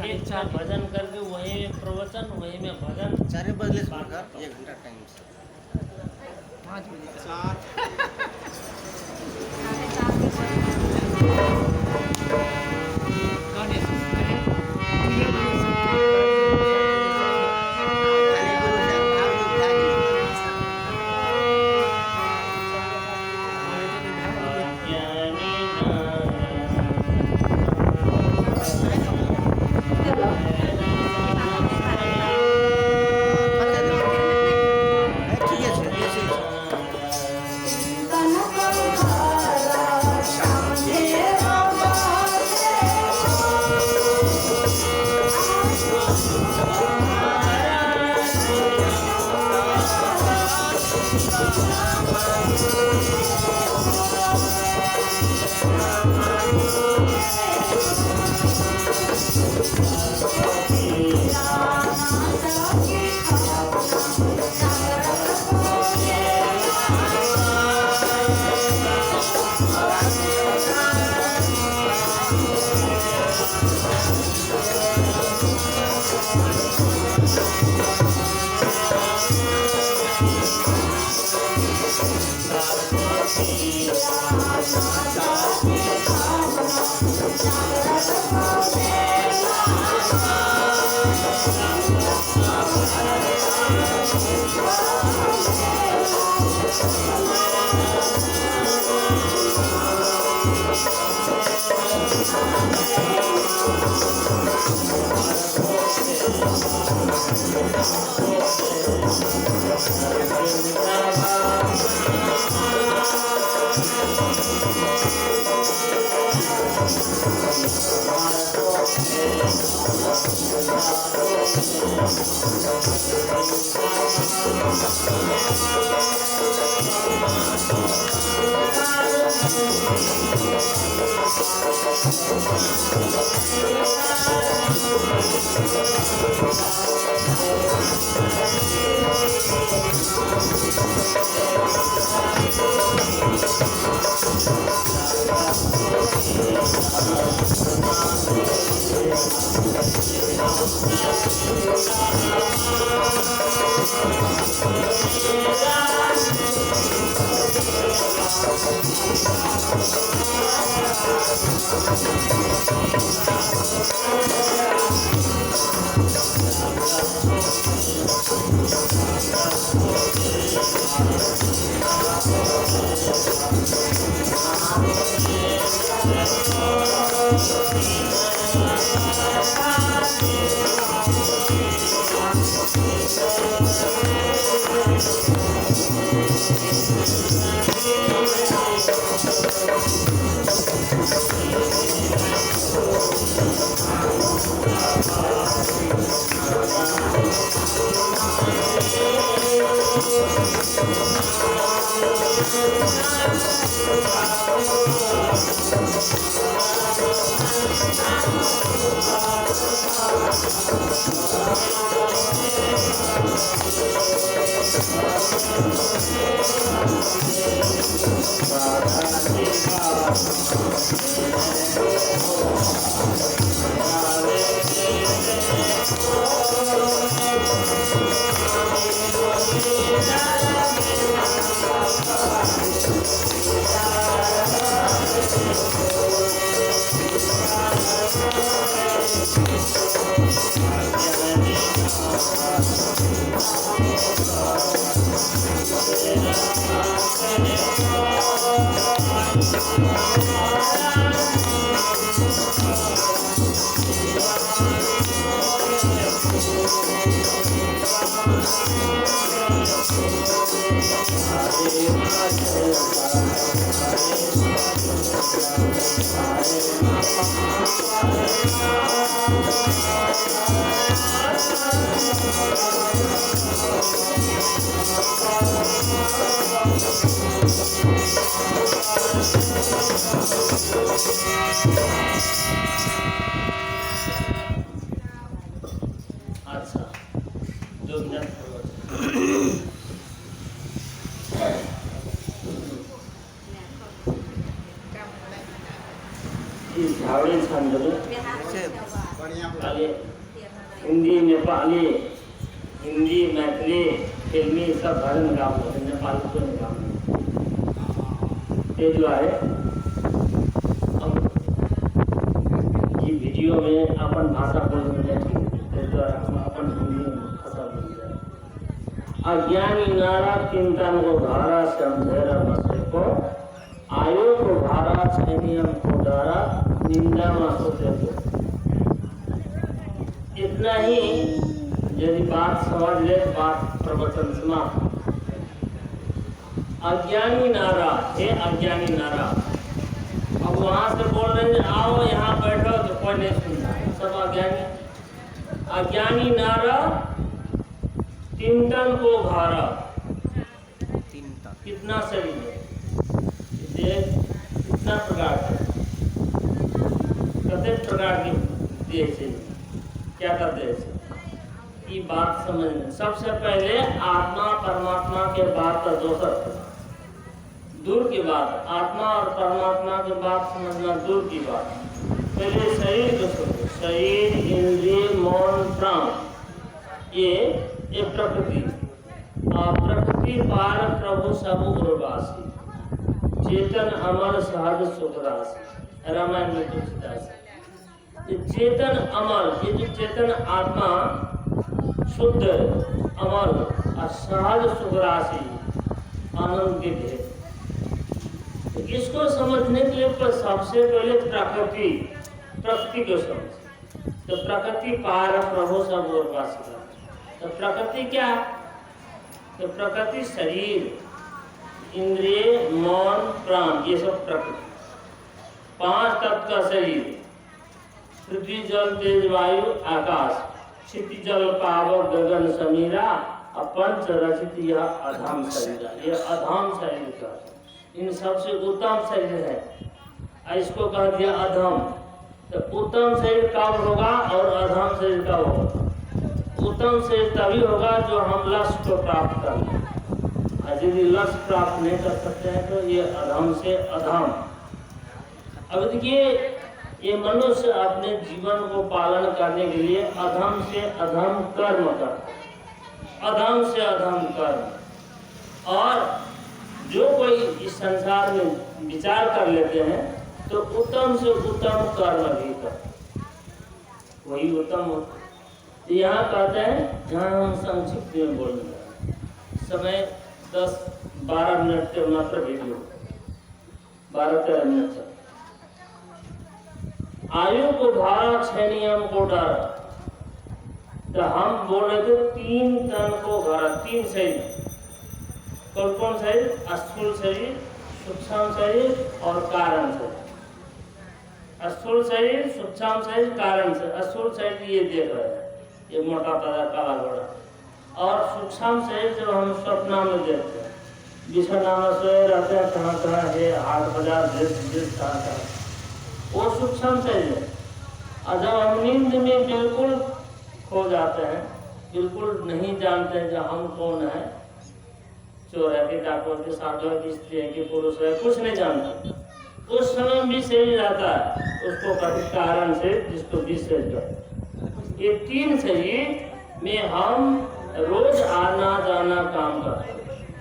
एक का भजन करके वहीं में प्रवचन, वहीं में भजन। 4 बजे का 1 घंटा टाइम से 5 बजे 4 ঠিক আছে এসে अच्छा जो ज्ञान झावळे छान છે खाली हिंदी नेपाली हिंदी मैथिली फिल्मी सब भाषा में काम होते हैं, नेपाली को नहीं काम ये जो है हम ये वीडियो में अपन भाषा बोलने हम अपन हिंदी में खत्म हो जाए। अज्ञानी नारा चिंतन को धारा समझेरा मसे को आयो को धारा नियम को धारा निंदा मसोते को। इतना ही यदि बात समझ ले बात प्रवचन समाप्त। अज्ञानी नारा हे अज्ञानी नारा, अब वहां से बोल रहे हैं आओ यहाँ बैठो तो कोई नहीं सुनता, सब अज्ञानी। अज्ञानी नारा चिंतन को भारा, कितना शरीर है कितना प्रकार है, कतेक प्रकार की देह से क्या करते हैं ये बात समझना। सबसे पहले आत्मा परमात्मा के बात का दोषर दूर की बात, आत्मा और परमात्मा की बात समझना दूर की बात। पहले शरीर को समझो, शरीर इंद्रिय मौन प्राण ये प्रकृति और प्रकृति पार प्रभु सब उर्वासी चेतन अमर सहज सुखरासी। रामायण में तुलसीदास चेतन अमर, ये जो चेतन आत्मा शुद्ध अमर और सहज सुखराशि आनंद के भेद, इसको समझने के लिए सबसे पहले प्रकृति को समझ। तो प्रकृति पार प्रभु सब उर्वासी। तो प्रकृति क्या? तो प्रकृति शरीर इंद्रिय मौन प्राण ये सब प्रकृति, पांच तत्व का शरीर पृथ्वी जल तेज वायु आकाश, क्षिति जल पावक गगन समीरा, पंच रचित यह अधम शरीर, यह अधम शरीर का इन सबसे उत्तम शरीर है, इसको कह दिया अधम। तो उत्तम शरीर कब होगा और अधम शरीर कब होगा? उत्तम शरीर तभी होगा जो हम लक्ष्य को प्राप्त कर लें, और यदि लक्ष्य प्राप्त नहीं कर सकते हैं तो ये अधम से अधम। अब देखिए ये मनुष्य अपने जीवन को पालन करने के लिए अधम से अधम कर्म करता है, अधम से अधम कर्म। और जो कोई इस संसार में विचार कर लेते हैं तो उत्तम से उत्तम कर्म भी करते, वही उत्तम होता है। यहाँ कहते हैं, यहाँ हम संक्षिप्त में बोलेंगे, समय 10-12 मिनट के मात्र वीडियो, 12-13 मिनट तक। आयु को भारा 6 नियम को डर। तो हम बोल रहे थे 3 तन को भरा, 3 शरीर। कौन कौन शरीर? स्थूल शरीर, सूक्ष्म शरीर और कारण शरीर। स्थूल शरीर, सूक्ष्म शरीर, कारण शरीर। स्थूल शरीर ये देख रहे हैं, ये मोटा ताजा काला घोड़ा। और सूक्ष्म शरीर जब हम स्वप्न में देखते हैं, बिछौना में सोए रहते हैं, कहाँ कहाँ है, हाथ बाजार दृश्य कहाँ कहाँ, वो सूक्ष्म शरीर है। और जब हम नींद में बिल्कुल खो जाते हैं, बिल्कुल नहीं जानते हैं जो हम कौन है, चोर है कि डाकुआ के साधु है कि स्त्री है कि पुरुष है, कुछ नहीं जानते, उस समय भी शरीर रहता है, उसको कहते कारण से, जिसको विषय कहते। ये 3 शरीर में हम रोज आना जाना काम करते हैं।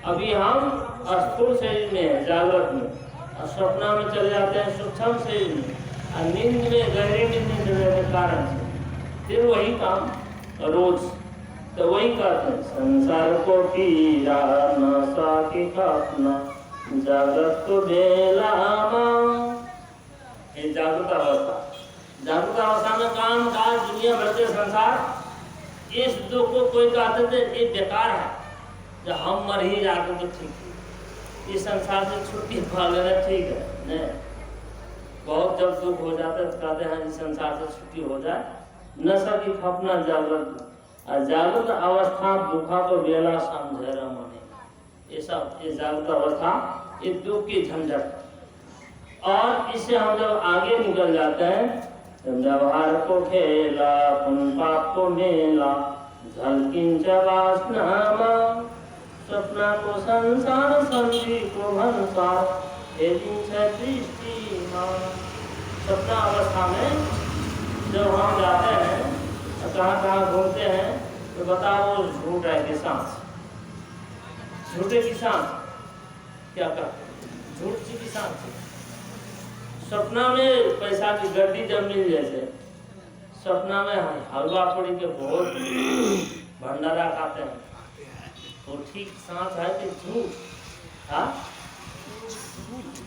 अभी हम स्थूल शरीर में है, जागृत में, और स्वप्न में चले जाते हैं सूक्ष्म शरीर में, और नींद में गहरी नींद में कारण से फिर वही काम रोज। तो वही कहते हैं संसार को पीरा नशा की काटना जागृत को बेलामा। ये जागृत अवस्था, जागृत अवस्था में काम काज दुनिया भर के संसार, इस दुख को कोई कहते थे ये बेकार है, जब हम मर ही जाते तो ठीक है, इस संसार से छुट्टी पा लेना ठीक है। नहीं, बहुत जब दुख हो जाता है तो कहते हैं इस संसार से छुट्टी हो जाए। नशा की खपना जागृत, जागृत अवस्था दुखा को बेला समझेरा माने। ये सब ये जागृत अवस्था ये दुख की झंझट। और इससे हम जब आगे निकल जाते हैं, व्यवहार को खेला पुन पाप को मेला झलकिंच वासना स्वप्न को संसार समझी को भंसार दृष्टि। स्वप्न अवस्था में जब हम जाते हैं और कहाँ कहाँ घूमते हैं तो बताओ वो झूठ है कि सांस, झूठे की सांस क्या कर, झूठ की सांस। सपना में पैसा की गड्डी जब मिल जैसे, सपना में हलवा पूड़ी के बहुत भंडारा खाते हैं, तो ठीक सांस है कि झूठ? हाँ,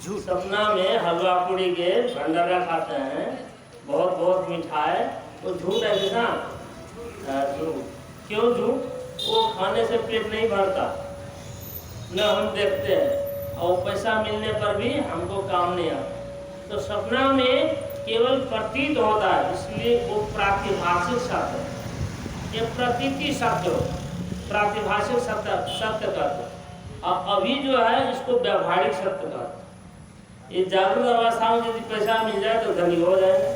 सपना में हलवा पूड़ी के भंडारा खाते हैं, बहुत बहुत मिठाई, वो झूठ है कि सांस? झूठ। क्यों झूठ? वो खाने से पेट नहीं भरता, न हम देखते हैं, और पैसा मिलने पर भी हमको काम नहीं आता। तो सपना में केवल प्रतीत होता है, इसलिए वो प्रातिभाषिक शब्द है। ये प्रतीति शब्द हो, प्रातिभाषिक सत्य कहते। और अभी जो है इसको व्यावहारिक सत्य कहते। ये जागरूक अवस्था में यदि पैसा मिल जाए तो धनी हो जाएंगे,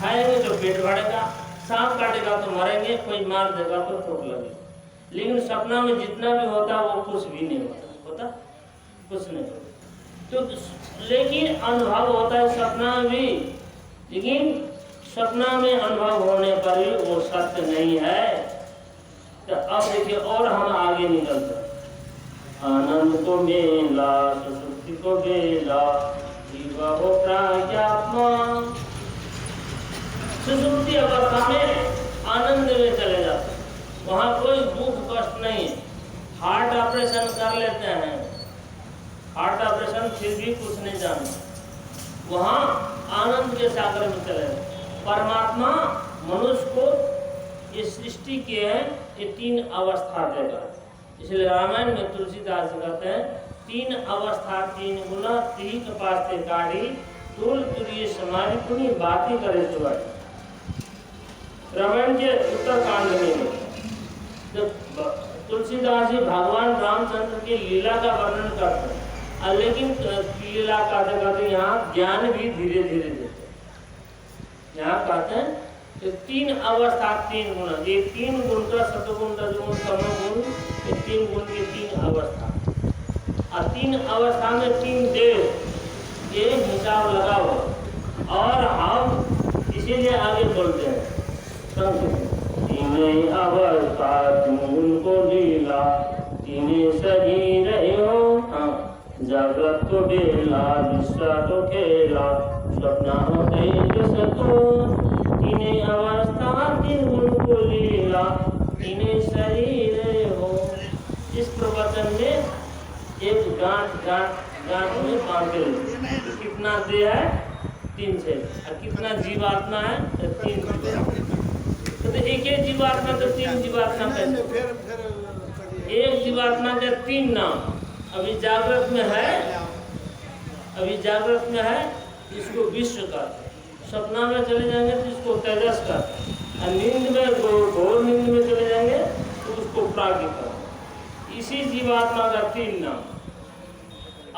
खाएंगे तो पेट भरेगा, सांप काटेगा तो मरेंगे, कोई मार देगा तो चोट लगेगी। लेकिन सपना में जितना भी होता है वो कुछ भी नहीं होता कुछ नहीं होता। तो लेकिन अनुभव होता है सपना में भी, लेकिन सपना में अनुभव होने पर भी वो सत्य नहीं है। तो अब देखिए और हम आगे निकलते हैं। आनंद को मेला, सुसुप्ति को बेला, जीवा हो प्राज्ञात्मा। सुसुप्ति अवस्था में आनंद में चले जाते, वहाँ कोई दुख कष्ट नहीं है। हार्ट ऑपरेशन कर लेते हैं, हार्ट ऑपरेशन फिर भी कुछ नहीं जानते, वहाँ आनंद के सागर में चले जाते। परमात्मा मनुष्य को ये सृष्टि के हैं, ये 3 अवस्था देगा। इसलिए रामायण में तुलसीदास कहते हैं 3 अवस्था 3 गुना, 3 कपास काढ़ी, तुल तुरीय समाधि पुनी बाती करे सुवाई। रामायण के उत्तर कांड में जब तुलसीदास जी भगवान रामचंद्र की लीला का वर्णन करते हैं, लेकिन लीला कहते कहते यहाँ ज्ञान भी धीरे धीरे देते हैं। यहाँ कहते हैं कि 3 अवस्था 3 गुण, ये 3 गुण का सतगुण रजगुण तमोगुण, ये 3 गुण की 3 अवस्था, और 3 अवस्था में 3 देव, ये हिसाब लगाओ। और हम इसीलिए आगे बोलते हैं 3 अवस्था तुमको लीला, 3 शरीर हो जागृत को बेला, विश्वा को खेला, स्वप्ना हो तेजस को। 3 अवस्था 3 गुण को लीला, 3 शरीर हो। इस प्रवचन में एक गांठ में बांधे कितना देह है? 3 से। और कितना जीवात्मा है? 3 तो एक जीवात्मा तो 3 जीवात्मा कैसे? एक जीवात्मा के 3 नाम। अभी जागृत में है, इसको विश्व का, सपना में चले जाएंगे तो इसको तेजस का, और नींद में घोर नींद में चले जाएंगे तो उसको प्राज्ञ का। इसी जीवात्मा का 3 नाम,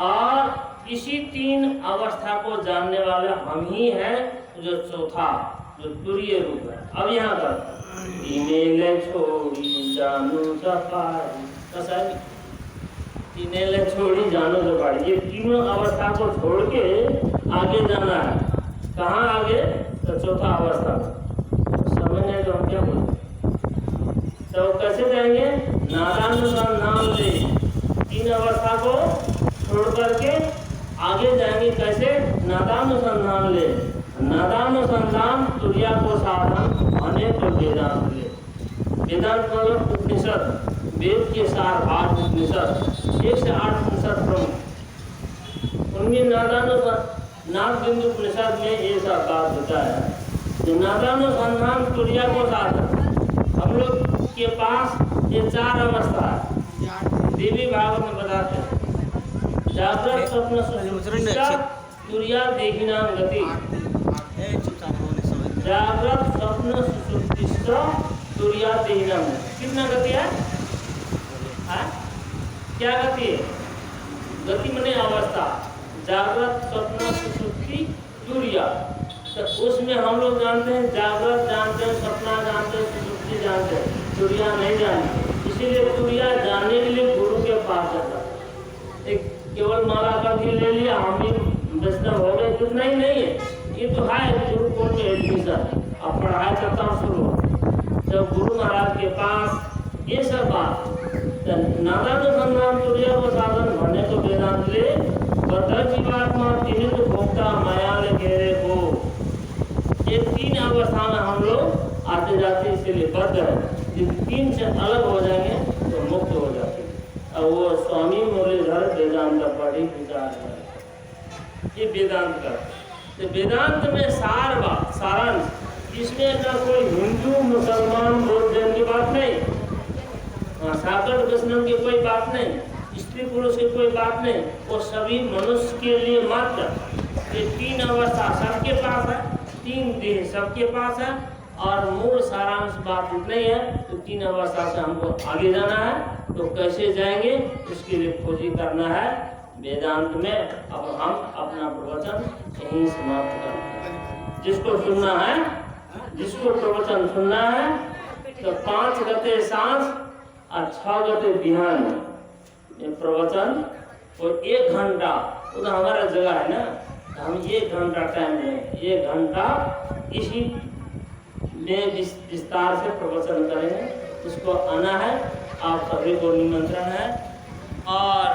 और इसी 3 अवस्था को जानने वाले हम ही हैं, जो चौथा जो तुरीय रूप है। अब यहाँ पर इनेले छोड़ी जानू सफारी, इनेले छोड़ी जानू सफारी, ये 3 अवस्था को छोड़ के आगे जाना है। कहाँ आगे? तो चौथा अवस्था में। समझ नहीं तो हम क्या बोलते? तो कैसे जाएंगे? नादानुसंधान ले 3 अवस्था को छोड़ करके आगे जाएंगे। कैसे? नादानुसंधान ले, नादानुसंधान तुर्या को साधन अनेक वेदांत ले। वेदांत मतलब उपनिषद, वेद के सार भाग उपनिषद, 1 से 8 उपनिषद प्रमुख। उनमें नाद बिंदु उपनिषद में ये सब बात होता है कि नादानुसंधान तुर्या को साधन। हम लोग के पास ये 4 अवस्था है, देवी भागवत में बताते हैं। जागृत स्वप्न सुषुप्ति तुर्या देहिनां गति, जागृत स्वप्न सुषुप्ति तुर्या देहिनां। कितना गति है? क्या गति है? गति मने अवस्था, जागृत स्वप्न सुषुप्ति तुर्या। तो उसमें हम लोग जानते हैं, जागृत जानते हैं, सपना जानते हैं, सुषुप्ति जानते हैं, तुर्या नहीं जानते। इसीलिए तुर्या जानने के लिए गुरु के पास जाता है। एक केवल माला करके ले लिया, हम भी वैष्णव हो गए, कुछ नहीं है। ये तो है गुरुकुल में एडमिशन, अब पढ़ाई करता हूँ शुरू। जब गुरु महाराज के पास ये सब बात नारानुसंधान तुर्य साधन भन्ने को वेदांतले बद्ध जीवात्मा तिमित भोक्ता मायाले घेरे को, ये तीन अवस्था में हम लोग आते जाते इसलिए बद्ध है। जब तीन से अलग हो जाएंगे तो मुक्त हो जाते हैं। और वो स्वामी मुरलीधर वेदांत पढ़ी विचार है, ये वेदांत का। तो वेदांत में सार बात सारांश, इसमें ना कोई हिंदू मुसलमान बौद्ध जैन की बात नहीं, सागर वैष्णव की कोई बात नहीं, स्त्री पुरुष की कोई बात नहीं, वो सभी मनुष्य के लिए मात्र। ये तीन अवस्था सबके पास है, तीन देह सबके पास है, और मूल सारांश बात इतना ही है। तो तीन अवस्था से हमको आगे जाना है, तो कैसे जाएंगे उसके लिए खोजी करना है वेदांत में। अब हम अपना प्रवचन यहीं समाप्त करते हैं। जिसको सुनना है, जिसको प्रवचन सुनना है, तो 5 गते सांस और 6 गते बिहान ये प्रवचन, और 1 घंटा तो हमारा जगह है ना, तो हम 1 घंटा टाइम लें, 1 घंटा इसी में विस्तार से प्रवचन करेंगे। इसको आना है, आप सभी को निमंत्रण है। और